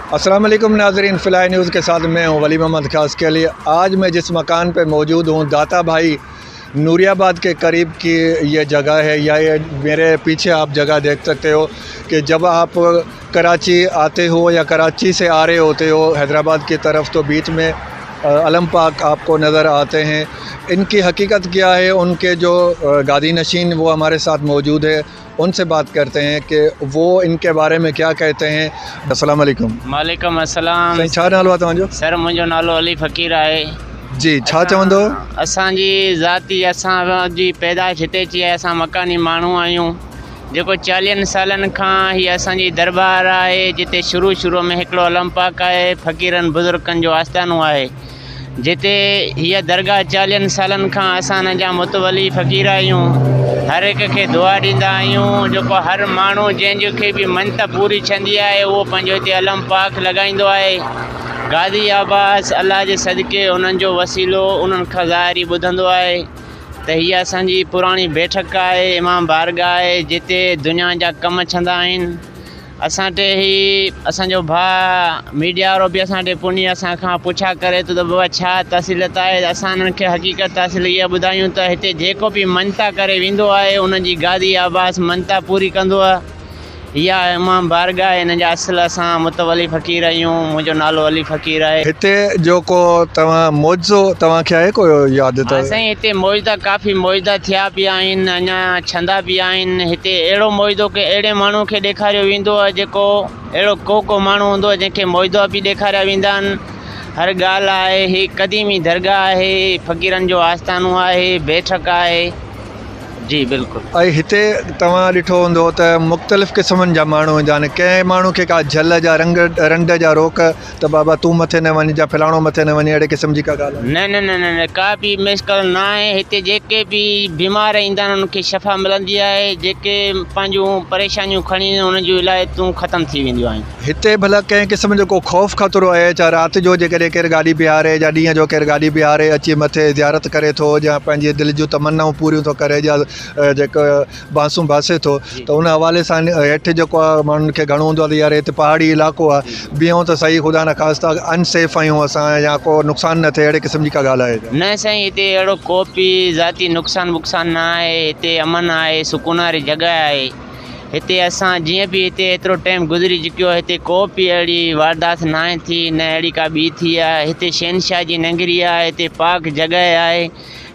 अस्सलाम वालेकुम नाज़रीन, फ़िलाई न्यूज़ के साथ मैं हूँ वली मोहम्मद खास के लिए। आज मैं जिस मकान पे मौजूद हूँ दाता भाई नूरियाबाद के करीब की ये जगह है, या ये मेरे पीछे आप जगह देख सकते हो कि जब आप कराची आते हो या कराची से आ रहे होते हो हैदराबाद की तरफ तो बीच में अलम पाक आपको नज़र आते हैं। इनकी हकीकत क्या है, उनके जो गादी नशीन वो हमारे साथ मौजूद है, उनसे बात करते हैं कि वो इनके बारे में क्या कहते हैं। अस्सलाम वालेकुम। वालेकुम अस्सलाम। छा नालो आहे तव्हांजो? सर मुंहिंजो नालो अली फ़कीर आहे। जी, छा चवंदो? असांजी ज़ाती असांजी पैदाइश हिते थी आहे। असां मकानी माण्हू आहियूं जेको 40 सालनि खां हीअ असांजी दरबार आहे, जिते शुरू में हिकिड़ो अलम पाक आहे, फ़क़ीरनि बुज़ुर्गनि जो आस्थानो आहे, जिते हीअ दरगाह 40 सालनि खां असां हिन जा मुतवली फ़क़ीर आहियूं। हर एक खे दुआ ॾींदा आहियूं। जेको हर माण्हू जंहिंखे बि मन्नत पूरी छंदी आहे उहो पंहिंजो हिते अलम पाक लॻाईंदो आहे। गादी आबास अल्लाह जे सदके उन्हनि जो वसीलो उन्हनि खां ज़ाहिरी ॿुधंदो आहे त हीअ असांजी पुराणी बैठक आहे, इमाम बारगाह आहे, जिते दुनिया जा कम छंदा आहिनि। असां वटि ही असांजो भाउ मीडिया वारो बि असां वटि पुनी असां खां पुछा करे थो त बाबा छा तहसीलत आहे। असां उन्हनि खे हक़ीक़त तहसील इहा ॿुधायूं त हिते जेको बि मन्नत करे वेंदो आहे उन्हनि जी गादी आबास मन्नत पूरी कंदो आहे। इहा इमाम बारगाह हिन जा असुल असां मुतवली फ़क़ीर आहियूं। मुंहिंजो नालो अली फ़क़ीर आहे। हिते जेको तव्हां मौजो तव्हांखे आहे को यादि? त साईं हिते मौजदा काफ़ी मौजदा थिया पिया आहिनि, अञा छंदा पिया आहिनि। हिते अहिड़ो मौजदो के अहिड़े माण्हू खे ॾेखारियो वेंदो आहे जेको अहिड़ो को माण्हू हूंदो आहे जंहिंखे मौजदा बि ॾेखारिया वेंदा आहिनि। हर ॻाल्हि आहे। ही क़दीमी दरगाह आहे, फ़क़ीरनि जो आस्थानो आहे, बैठक आहे। जी बिल्कुलु। ऐं हिते तव्हां ॾिठो हूंदो त मुख़्तलिफ़ क़िस्मनि जा माण्हू हूंदा आहिनि। कंहिं माण्हू खे का झल जा रंड जा रोक त बाबा तूं मथे न वञ, या फलाणो मथे न वञ, अहिड़े क़िस्म जी का ॻाल्हि? न का बि मुश्किल न आहे। हिते जेके बि बीमार ईंदा आहिनि उनखे शफ़ा मिलंदी आहे। जेके पंहिंजूं परेशानियूं खणी उन्हनि जूं इलाजूं ख़तमु थी वेंदियूं आहिनि। हिते भला कंहिं क़िस्म जो को ख़ौफ़ ख़तरो आहे छा? राति जो जेकॾहिं केरु गाॾी बीहारे या ॾींहं जो केरु गाॾी बीहारे अची मथे ज़ियारत करे थो, या पंहिंजी दिलि जूं तमन्नाऊं पूरियूं थो करे, या जेको बांसूं बासे थो, त उन हवाले सां हेठि जेको आहे माण्हुनि खे घणो हूंदो आहे त यार हिते पहाड़ी इलाइक़ो आहे, बीहूं त सही, ख़ुदा न ख़ास्ता अनसेफ आहियूं असां, या को नुक़सानु न थिए, अहिड़े क़िस्म जी का ॻाल्हि आहे? न साईं, हिते अहिड़ो को बि ज़ाती नुक़सानु वुक़सानु न आहे। हिते अमन आहे, सुकून वारी जॻह आहे। हिते असां जीअं बि हिते एतिरो टाइम गुज़री चुकियो, हिते को बि अहिड़ी वारदात न आहे थी, न अहिड़ी का ॿी थी आहे। हिते शहनशाह जी नगरी आहे, हिते पाक जॻह आहे।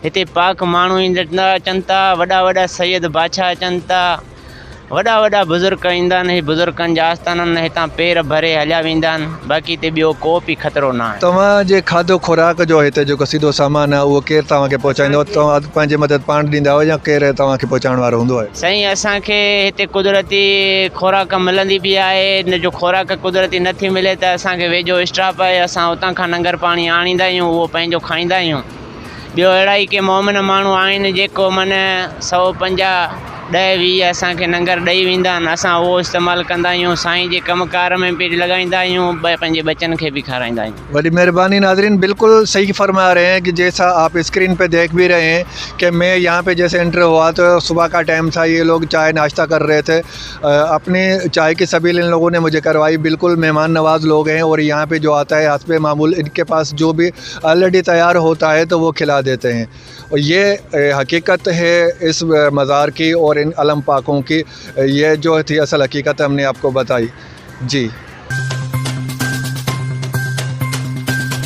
हिते पाक माण्हू ईंदा अचनि था, वॾा सैयद बादशाह अचनि था, वॾा बुज़ुर्ग ईंदा आहिनि। बुज़ुर्गनि जा आस्थाननि हितां पेर भरे हलिया वेंदा आहिनि। बाक़ी हिते ॿियो को बि ख़तरो न आहे। तव्हांजे खाधो खुराक जो हिते जेको सीधो सामान आहे उहो केरु तव्हांखे पहुचाईंदो? तव्हां पंहिंजे मदद पाण ॾींदा आहियो या केरु तव्हांखे पहुचाइण वारो हूंदो आहे? साईं असांखे हिते कुदरती खुराक मिलंदी बि आहे। हिन जो खुराक कुदरती नथी मिले त असांखे वेझो स्टॉप आहे, असां उतां खां लंगर पाणी आणींदा आहियूं, उहो पंहिंजो खाईंदा आहियूं। ॿियो अहिड़ा ई के मोमिन माण्हू आहिनि जेको माना 150, 10, 20 असांखे लंगर ॾेई वेंदा आहिनि। असां उहो इस्तेमालु कंदा आहियूं, साईं जे कमकार में बि लॻाईंदा आहियूं, पंहिंजे बच्चन खे बि खाराईंदा आहियूं। बड़ी मेहरबानी नाज़रीन, बिल्कुल सही फरमा रहे हैं कि जैसा आप स्क्रीन पे देख भी रहे हैं कि मैं यहाँ पे जैसे एंटर हुआ तो सुबह का टाइम था, ये लोग चाय नाश्ता कर रहे थे। अपनी चाय की सबील इन लोगों ने मुझे करवाई। बिल्कुल मेहमान नवाज लोग हैं, और यहाँ पे जो आता है हस्बे मामूल इनके पास जो भी ऑलरेडी तैयार होता है तो वो खिला देते हैं। और ये हकीकत है इस मज़ार की और इन अलम पाकों की। ये जो थी असल हकीकत हमने आपको बताई। जी।